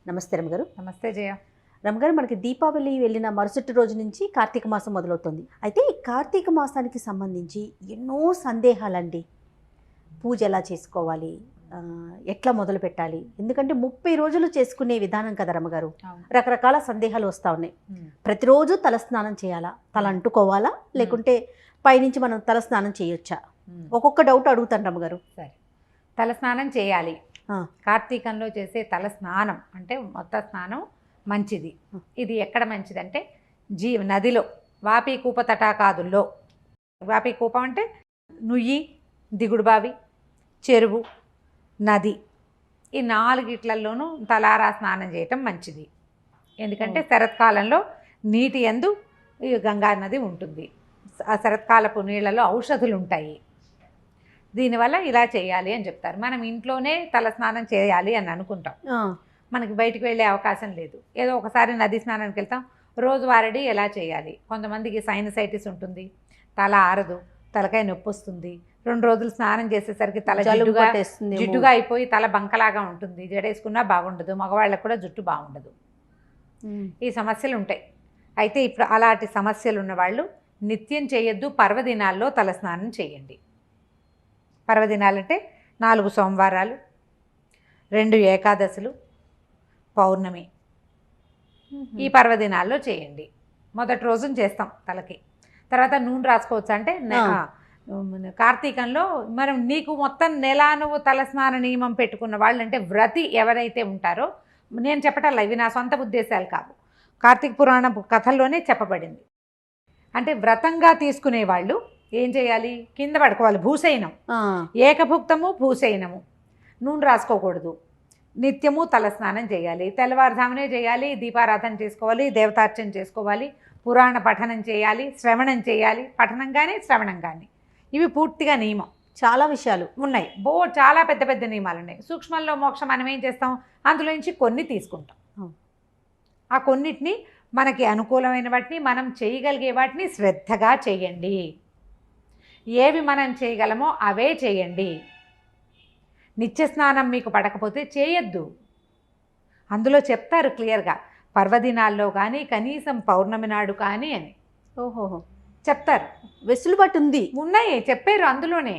నమస్తే రమగారు. నమస్తే జయ. రమగారు, మనకి దీపావళి వెళ్ళిన మరుసటి రోజు నుంచి కార్తీక మాసం మొదలవుతుంది. అయితే ఈ కార్తీక మాసానికి సంబంధించి ఎన్నో సందేహాలండి. పూజ ఎలా చేసుకోవాలి, ఎట్లా మొదలు పెట్టాలి? ఎందుకంటే 30 రోజులు చేసుకునే విధానం కదా రమగారు. రకరకాల సందేహాలు వస్తూ ఉన్నాయి. ప్రతిరోజు తలస్నానం చేయాలా, తల అంటుకోవాలా, లేకుంటే పైనుంచి మనం తలస్నానం చేయొచ్చా? ఒక్కొక్క డౌట్ అడుగుతాను రమగారు. సరే, తలస్నానం చేయాలి. కార్తీకంలో చేసే తల స్నానం అంటే మొత్తం స్నానం మంచిది. ఇది ఎక్కడ మంచిదంటే నదిలో, వాపి కూప తటాకాదుల్లో. వాపి కూపం అంటే నుయ్యి, దిగుడుబావి, చెరువు, నది, ఈ 4 తలారా స్నానం చేయటం మంచిది. ఎందుకంటే శరత్కాలంలో నీటి యందు ఈ గంగా నది ఉంటుంది. ఆ శరత్కాలపు నీళ్ళలో ఔషధులు ఉంటాయి. దీనివల్ల ఇలా చేయాలి అని చెప్తారు. మనం ఇంట్లోనే తలస్నానం చేయాలి అని అనుకుంటాం, మనకి బయటికి వెళ్ళే అవకాశం లేదు. ఏదో ఒకసారి నది స్నానానికి వెళ్తాం. రోజువారీ ఎలా చేయాలి? కొంతమందికి సైనసైటిస్ ఉంటుంది, తల ఆరదు, తలకాయ నొప్పి వస్తుంది. 2 రోజులు స్నానం చేసేసరికి తల జిడ్డుగా అయిపోయి తల బంకలాగా ఉంటుంది. జడేసుకున్నా బాగుండదు, మగవాళ్ళకు కూడా జుట్టు బాగుండదు. ఈ సమస్యలు ఉంటాయి. అయితే ఇప్పుడు అలాంటి సమస్యలు ఉన్నవాళ్ళు నిత్యం చేయొద్దు, పర్వదినాల్లో తలస్నానం చేయండి. పర్వదినాలంటే 4 సోమవారాలు, 2 ఏకాదశులు, పౌర్ణమి, ఈ పర్వదినాల్లో చేయండి. మొదటి రోజున చేస్తాం తలకి. తర్వాత నూనె రాసుకోవచ్చు. అంటే కార్తీకంలో మనం నీకు మొత్తం నెల నువ్వు తలస్నాన నియమం పెట్టుకున్న వాళ్ళు, అంటే వ్రతి ఎవరైతే ఉంటారో, నేను చెప్పటల్లా, ఇవి నా సొంత ఉద్దేశాలు కావు, కార్తీక పురాణ కథల్లోనే చెప్పబడింది. అంటే వ్రతంగా తీసుకునే వాళ్ళు ఏం చేయాలి? కింద పడుకోవాలి, భూశయనం, ఏకభుక్తము భూశయనము, నూనె రాసుకోకూడదు, నిత్యము తలస్నానం చేయాలి, తెల్లవారుజామునే చేయాలి, దీపారాధన చేసుకోవాలి, దేవతార్చన చేసుకోవాలి, పురాణ పఠనం చేయాలి, శ్రవణం చేయాలి. పఠనం కానీ శ్రవణం కానీ ఇవి పూర్తిగా నియమం. చాలా విషయాలు ఉన్నాయి, చాలా పెద్ద పెద్ద నియమాలు ఉన్నాయి. సూక్ష్మంలో మోక్షం మనం ఏం చేస్తాం? అందులో నుంచి కొన్ని తీసుకుంటాం. ఆ కొన్నిటిని, మనకి అనుకూలమైన వాటిని, మనం చేయగలిగే వాటిని శ్రద్ధగా చేయండి. ఏవి మనం చేయగలమో అవే చేయండి. నిత్యస్నానం మీకు పడకపోతే చేయొద్దు. అందులో చెప్తారు క్లియర్గా, పర్వదినాల్లో కానీ కనీసం పౌర్ణమి నాడు కానీ అని. ఓహో, చెప్తారు. వెసులుబాటు ఉంది, ఉన్నాయి, చెప్పారు అందులోనే.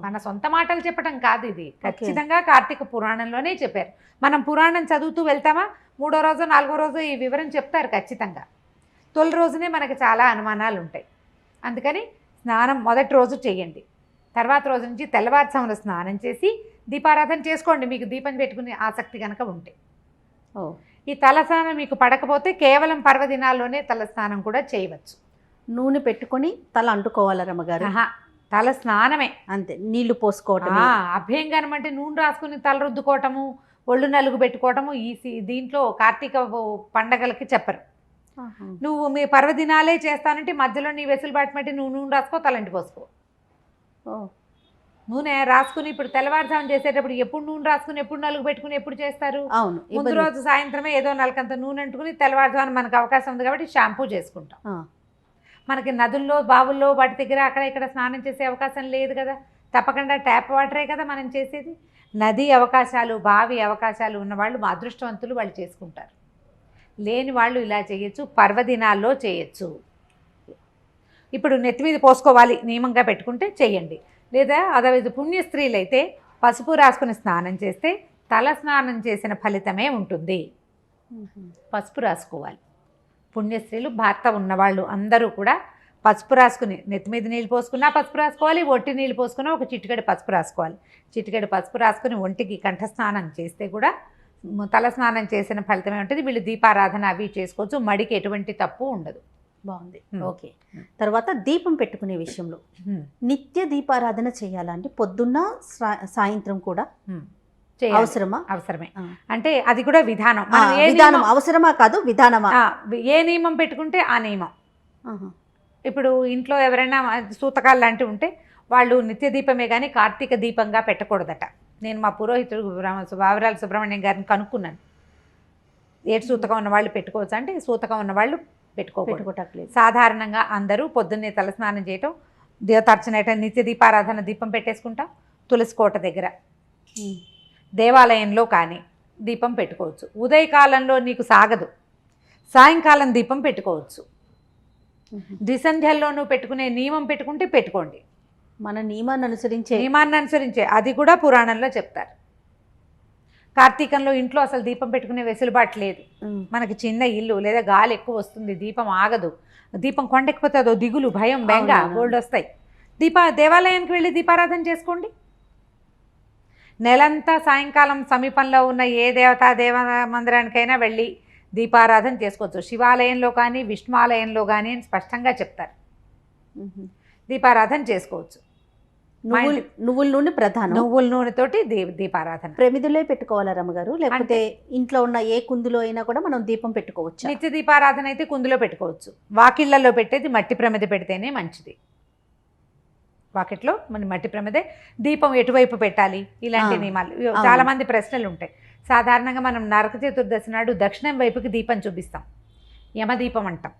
మన సొంత మాటలు చెప్పడం కాదు ఇది, ఖచ్చితంగా కార్తీక పురాణంలోనే చెప్పారు. మనం పురాణం చదువుతూ వెళ్తామా, 3వ రోజు 4వ రోజు ఈ వివరం చెప్తారు ఖచ్చితంగా. తొలి రోజునే మనకి చాలా అనుమానాలు ఉంటాయి. అందుకని స్నానం మొదటి రోజు చేయండి. తర్వాత రోజు నుంచి తెల్లవారుజామున స్నానం చేసి దీపారాధన చేసుకోండి, మీకు దీపం పెట్టుకునే ఆసక్తి కనుక ఉంటే. ఈ తలస్నానం మీకు పడకపోతే కేవలం పర్వదినాల్లోనే తలస్నానం కూడా చేయవచ్చు. నూనె పెట్టుకొని తల అంటుకోవాలి రమ్మగారు? తల స్నానమే అంతే, నీళ్లు పోసుకోవటం. అభ్యంగనం అంటే నూనె రాసుకుని తల రుద్దుకోవటము, ఒళ్ళు నలుగు పెట్టుకోవటము దీంట్లో కార్తీక పండగలకి చెప్పరు. నువ్వు మీ పర్వదినాలే చేస్తానంటే మధ్యలో నీ వెసులుబాటు బట్టి నువ్వు నూనె రాసుకో, తలంటి పోసుకో. నూనె రాసుకుని ఇప్పుడు తెల్లవారుజామున చేసేటప్పుడు ఎప్పుడు నూనె రాసుకుని, ఎప్పుడు నలుగు పెట్టుకుని ఎప్పుడు చేస్తారు? అవును, ముందు రోజు సాయంత్రమే ఏదో నలకంత నూనె అంటుకుని తెల్లవారుజామున మనకు అవకాశం ఉంది కాబట్టి షాంపూ చేసుకుంటాం. మనకి నదుల్లో, బావుల్లో, వాటి దగ్గర అక్కడ ఇక్కడ స్నానం చేసే అవకాశం లేదు కదా. తప్పకుండా ట్యాప్ వాటరే కదా మనం చేసేది. నది అవకాశాలు, బావి అవకాశాలు ఉన్నవాళ్ళు మా అదృష్టవంతులు, వాళ్ళు చేసుకుంటారు. లేని వాళ్ళు ఇలా చేయొచ్చు, పర్వదినాల్లో చేయొచ్చు. ఇప్పుడు నెత్తి మీద పోసుకోవాలి నియమంగా పెట్టుకుంటే చేయండి. లేదా అదవైతే పుణ్య స్త్రీలైతే పసుపు రాసుకుని స్నానం చేస్తే తల స్నానం చేసిన ఫలితమే ఉంటుంది. పసుపు రాసుకోవాలి. పుణ్యస్త్రీలు, భర్త ఉన్నవాళ్ళు అందరూ కూడా పసుపు రాసుకుని, నెత్తి మీద నీళ్ళు పోసుకున్నా పసుపు రాసుకోవాలి, ఒంటి నీళ్ళు పోసుకున్నా ఒక చిటికెడు పసుపు రాసుకోవాలి. చిటికెడు పసుపు రాసుకుని ఒంటికి కంఠస్నానం చేస్తే కూడా తల స్నానం చేసిన ఫలితమే ఉంటుంది. వీళ్ళు దీపారాధన అవి చేసుకోవచ్చు, మడికి ఎటువంటి తప్పు ఉండదు. బాగుంది, ఓకే. తర్వాత దీపం పెట్టుకునే విషయంలో నిత్య దీపారాధన చేయాలంటే పొద్దున్న సాయంత్రం కూడా అవసరమా? అవసరమే. అంటే అది కూడా విధానం. విధానం అవసరమా కాదు, విధానమా? ఏ నియమం పెట్టుకుంటే ఆ నియమం. ఇప్పుడు ఇంట్లో ఎవరైనా సూతకాలు లాంటివి ఉంటే వాళ్ళు నిత్య దీపమే కానీ కార్తీక దీపంగా పెట్టకూడదట. నేను మా పురోహితుడు వావిరాల సుబ్రహ్మణ్యం గారిని కనుక్కున్నాను. ఏడు సూతకం ఉన్న వాళ్ళు పెట్టుకోవచ్చు అంటే, సూతకం ఉన్న వాళ్ళు పెట్టుకోవట్లేదు. సాధారణంగా అందరూ పొద్దున్నే తలస్నానం చేయటం, దేవతార్చన, నిత్య దీపారాధన దీపం పెట్టేసుకుంటాం తులసి కోట దగ్గర, దేవాలయంలో కానీ దీపం పెట్టుకోవచ్చు. ఉదయకాలంలో నీకు సాగదు, సాయంకాలం దీపం పెట్టుకోవచ్చు. ద్విసంధ్యల్లో నువ్వు పెట్టుకునే నియమం పెట్టుకుంటే పెట్టుకోండి. మన నియమాన్ని అనుసరించే అది కూడా పురాణంలో చెప్తారు. కార్తీకంలో ఇంట్లో అసలు దీపం పెట్టుకునే వెసులుబాటు లేదు. మనకి చిన్న ఇల్లు లేదా గాలి ఎక్కువ వస్తుంది, దీపం ఆగదు, దీపం కొండెక్కిపోతే అదో దిగులు, భయం, బెంగ గోల్డ్ వస్తాయి. దేవాలయానికి వెళ్ళి దీపారాధన చేసుకోండి. నెలంతా సాయంకాలం సమీపంలో ఉన్న ఏ దేవ మందిరానికైనా వెళ్ళి దీపారాధన చేసుకోవచ్చు. శివాలయంలో కానీ విష్ణువాలయంలో కానీ స్పష్టంగా చెప్తారు దీపారాధన చేసుకోవచ్చు. నువ్వుల నూనె ప్రధానం. నువ్వుల నూనెతోటి దీపారాధన. ప్రమిదలే పెట్టుకోవాలా రమ్మగారు, లేకపోతే ఇంట్లో ఉన్న ఏ కుందులో అయినా కూడా మనం దీపం పెట్టుకోవచ్చు? నిత్య దీపారాధన అయితే కుందులో పెట్టుకోవచ్చు. వాకిళ్లలో పెట్టేది మట్టి ప్రమిద పెడితేనే మంచిది. వాకిట్లో మన మట్టి ప్రమిదే. దీపం ఎటువైపు పెట్టాలి ఇలాంటి నియమాలు చాలా మంది ప్రశ్నలు ఉంటాయి. సాధారణంగా మనం నరక చతుర్దశి నాడు దక్షిణం వైపుకి దీపం చూపిస్తాం, యమదీపం అంటాం.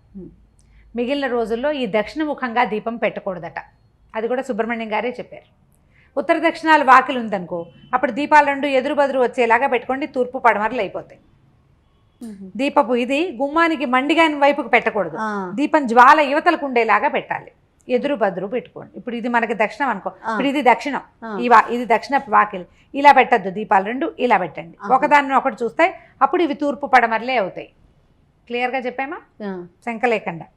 మిగిలిన రోజుల్లో ఈ దక్షిణముఖంగా దీపం పెట్టకూడదట. అది కూడా సుబ్రహ్మణ్యం గారే చెప్పారు. ఉత్తర దక్షిణాలు వాకిలు ఉందనుకో, అప్పుడు దీపాలు రెండు ఎదురు బదురు వచ్చేలాగా పెట్టుకోండి, తూర్పు పడమరలు అయిపోతాయి. దీపపు ఇది గుమ్మానికి మండిగాని వైపుకు పెట్టకూడదు, దీపం జ్వాల యువతలకు ఉండేలాగా పెట్టాలి, ఎదురు బదురు పెట్టుకోండి. ఇప్పుడు ఇది మనకి దక్షిణం అనుకో, ఇప్పుడు ఇది దక్షిణం, ఇది దక్షిణపు వాకిలి, ఇలా పెట్టద్దు, దీపాలు రెండు ఇలా పెట్టండి. ఒకదాన్ని ఒకటి చూస్తాయి, అప్పుడు ఇవి తూర్పు పడమరలే అవుతాయి. క్లియర్గా చెప్పామా? శంక లేకుండా.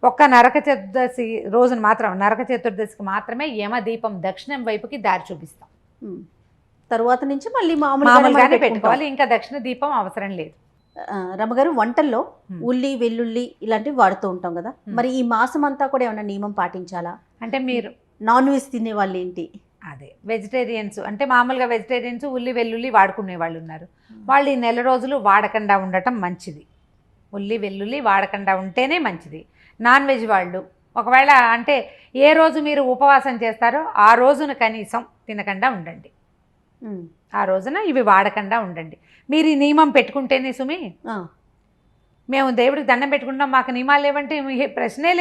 ఒక్క నరక చతుర్దశి రోజున మాత్రం, నరక చతుర్దశికి మాత్రమే యమదీపం దక్షిణం వైపుకి దారి చూపిస్తాం. తరువాత నుంచి మళ్ళీ మామూలుగానే పెట్టుకోవాలి, ఇంకా దక్షిణ దీపం అవసరం లేదు. రమ్మగారు, వంటల్లో ఉల్లి వెల్లుల్లి ఇలాంటివి వాడుతూ ఉంటాం కదా, మరి ఈ మాసం అంతా కూడా ఏమైనా నియమం పాటించాలా? అంటే మీరు నాన్ వెజ్ తినే వాళ్ళు ఏంటి? అదే వెజిటేరియన్స్ అంటే మామూలుగా వెజిటేరియన్స్ ఉల్లి వెల్లుల్లి వాడుకునే వాళ్ళు ఉన్నారు. వాళ్ళు ఈ నెల రోజులు వాడకుండా ఉండటం మంచిది. ఉల్లి వెల్లుల్లి వాడకుండా ఉంటేనే మంచిది. నాన్ వెజ్ వాళ్ళు ఒకవేళ అంటే ఏ రోజు మీరు ఉపవాసం చేస్తారో ఆ రోజున కనీసం తినకుండా ఉండండి. ఆ రోజున ఇవి వాడకుండా ఉండండి. మీరు ఈ నియమం పెట్టుకుంటేనే సుమి, మేము దేవుడికి దండం పెట్టుకుంటాం మాకు నియమాలు లేవంటే ప్రశ్నే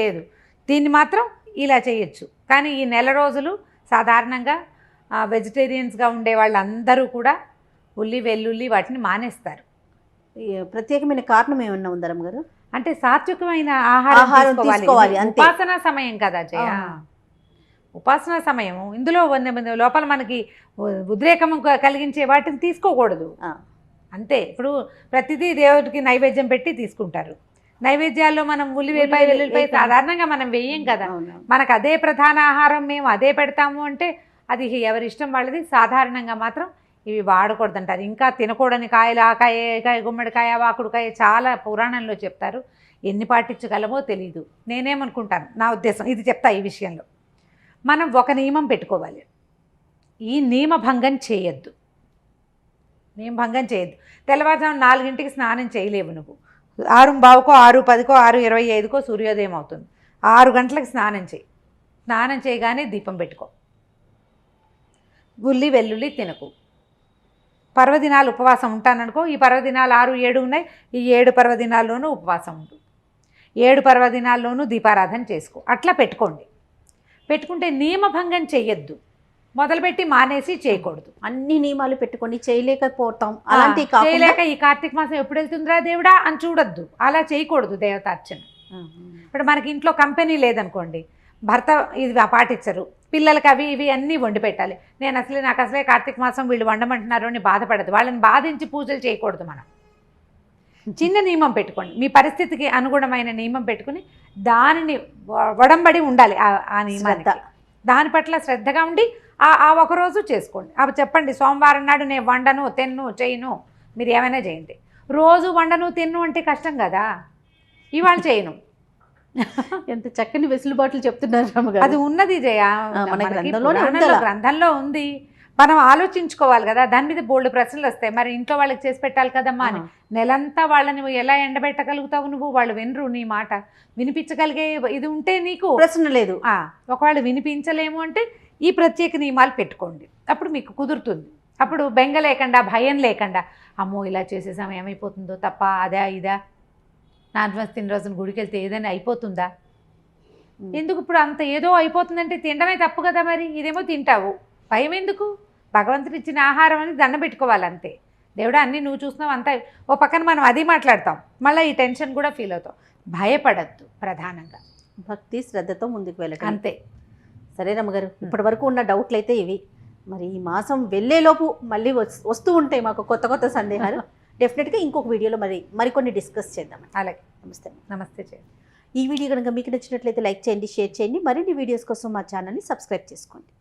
లేదు. దీన్ని మాత్రం ఇలా చేయొచ్చు. కానీ ఈ నెల రోజులు సాధారణంగా వెజిటేరియన్స్గా ఉండే వాళ్ళందరూ కూడా ఉల్లి వెల్లుల్లి వాటిని మానేస్తారు. ప్రత్యేకమైన కారణం ఏమన్నా ఉందా రమ్మగారు? అంటే సాత్వికమైన ఆహారం తీసుకోవాలి. ఉపాసనా సమయం కదా జయ, ఉపాసనా సమయం. ఇందులో లోపల మనకి ఉద్రేకం కలిగించే వాటిని తీసుకోకూడదు అంతే. ఇప్పుడు ప్రతిదీ దేవుడికి నైవేద్యం పెట్టి తీసుకుంటారు. నైవేద్యాల్లో మనం ఉల్లిపాయ వెల్లుల్లిపాయ సాధారణంగా మనం వేయం కదా, మనకు అదే ప్రధాన ఆహారం, మేము అదే పెడతాము అంటే అది ఎవరి ఇష్టం వాళ్ళది. సాధారణంగా మాత్రం ఇవి వాడకూడదంటారు. ఇంకా తినకూడని కాయలు, ఆకాయ, గుమ్మడికాయ, వాకుడుకాయ చాలా పురాణంలో చెప్తారు. ఎన్ని పాటించగలమో తెలీదు. నేనేమనుకుంటాను, నా ఉద్దేశం ఇది చెప్తా. ఈ విషయంలో మనం ఒక నియమం పెట్టుకోవాలి, ఈ నియమభంగం చేయొద్దు. తెల్లవారుజాము 4 స్నానం చేయలేవు నువ్వు. 6:15కో 6:10కో 6:25కో సూర్యోదయం అవుతుంది. 6 గంటలకు స్నానం చేయి. స్నానం చేయగానే దీపం పెట్టుకో. ఉల్లి వెల్లుల్లి తినకు. పర్వదినాలు ఉపవాసం ఉంటాననుకో, ఈ పర్వదినాలు 6, 7 ఉన్నాయి, ఈ 7 పర్వదినాల్లోనూ ఉపవాసం ఉండు. 7 పర్వదినాల్లోనూ దీపారాధన చేసుకో. అట్లా పెట్టుకుంటే నియమభంగం చెయ్యొద్దు. మొదలుపెట్టి మానేసి చేయకూడదు. అన్ని నియమాలు పెట్టుకొని చేయలేకపోతాం. అలాంటి చేయలేక ఈ కార్తీక మాసం ఎప్పుడు వెళ్తుందిరా దేవుడా అని చూడొద్దు. అలా చేయకూడదు దేవతార్చన. ఇప్పుడు మనకి ఇంట్లో కంపెనీ లేదనుకోండి, భర్త ఇది పాటించరు, పిల్లలకి అవి ఇవి అన్నీ వండి పెట్టాలి. నాకు అసలే కార్తీక మాసం వీళ్ళు వండమంటున్నారు అని బాధపడదు. వాళ్ళని బాధించి పూజలు చేయకూడదు. మనం చిన్న నియమం పెట్టుకోండి, మీ పరిస్థితికి అనుగుణమైన నియమం పెట్టుకుని దానిని వడంబడి ఉండాలి. ఆ నియమానికి దాని పట్ల శ్రద్ధగా ఉండి ఆ ఒకరోజు చేసుకోండి. అవి చెప్పండి, సోమవారం నాడు నేను వండను, తిన్ను, చేయను, మీరు ఏమైనా చేయండి. రోజు వండను తిన్ను అంటే కష్టం కదా, ఇవాళ చేయను. ఎంత చక్కని వెసులుబాట్లు చెప్తున్నారు రమ్మగారు. అది ఉన్నది జయ, గ్రంథంలో ఉంది. మనం ఆలోచించుకోవాలి కదా, దాని మీద బోల్డ్ ప్రశ్నలు వస్తాయి. మరి ఇంట్లో వాళ్ళకి చేసి పెట్టాలి కదమ్మా అని. నెలంతా వాళ్ళని ఎలా ఎండబెట్టగలుగుతావు నువ్వు? వాళ్ళు వినరు నీ మాట. వినిపించగలిగే ఇది ఉంటే నీకు ప్రశ్న లేదు. ఒకవేళ వినిపించలేము అంటే ఈ ప్రత్యేక నియమాలు పెట్టుకోండి, అప్పుడు మీకు కుదురుతుంది. అప్పుడు బెంగ లేకుండా, భయం లేకుండా, అమ్మో ఇలా చేసేసాము ఏమైపోతుందో తప్ప, అదా ఇదా, నాన్ వెజ్ తిన్న రోజున గుడికి వెళ్తే ఏదైనా అయిపోతుందా? ఎందుకు ఇప్పుడు అంత ఏదో అయిపోతుందంటే తినడమే తప్పు కదా. మరి ఇదేమో తింటావు, భయం ఎందుకు? భగవంతుడు ఇచ్చిన ఆహారం అని దండం పెట్టుకోవాలి అంతే. దేవుడు అన్నీ నువ్వు చూస్తున్నావు అంతా. ఓ పక్కన మనం అది మాట్లాడతాం, మళ్ళీ ఈ టెన్షన్ కూడా ఫీల్ అవుతాం. భయపడద్దు ప్రధానంగా, భక్తి శ్రద్ధతో ముందుకు వెళ్ళటం అంతే. సరే రమ్మగారు, ఇప్పటి వరకు ఉన్న డౌట్లు అయితే ఇవి. మరి ఈ మాసం వెళ్ళేలోపు మళ్ళీ వస్తూ ఉంటాయి మాకు కొత్త కొత్త సందేహాలు. డెఫినెట్గా ఇంకొక వీడియోలో మరికొన్ని డిస్కస్ చేద్దాం. అలాగే, నమస్తే. నమస్తే చేయండి. ఈ వీడియో కనుక మీకు నచ్చినట్లయితే లైక్ చేయండి, షేర్ చేయండి. మరిన్ని వీడియోస్ కోసం మా ఛానల్ని సబ్స్క్రైబ్ చేసుకోండి.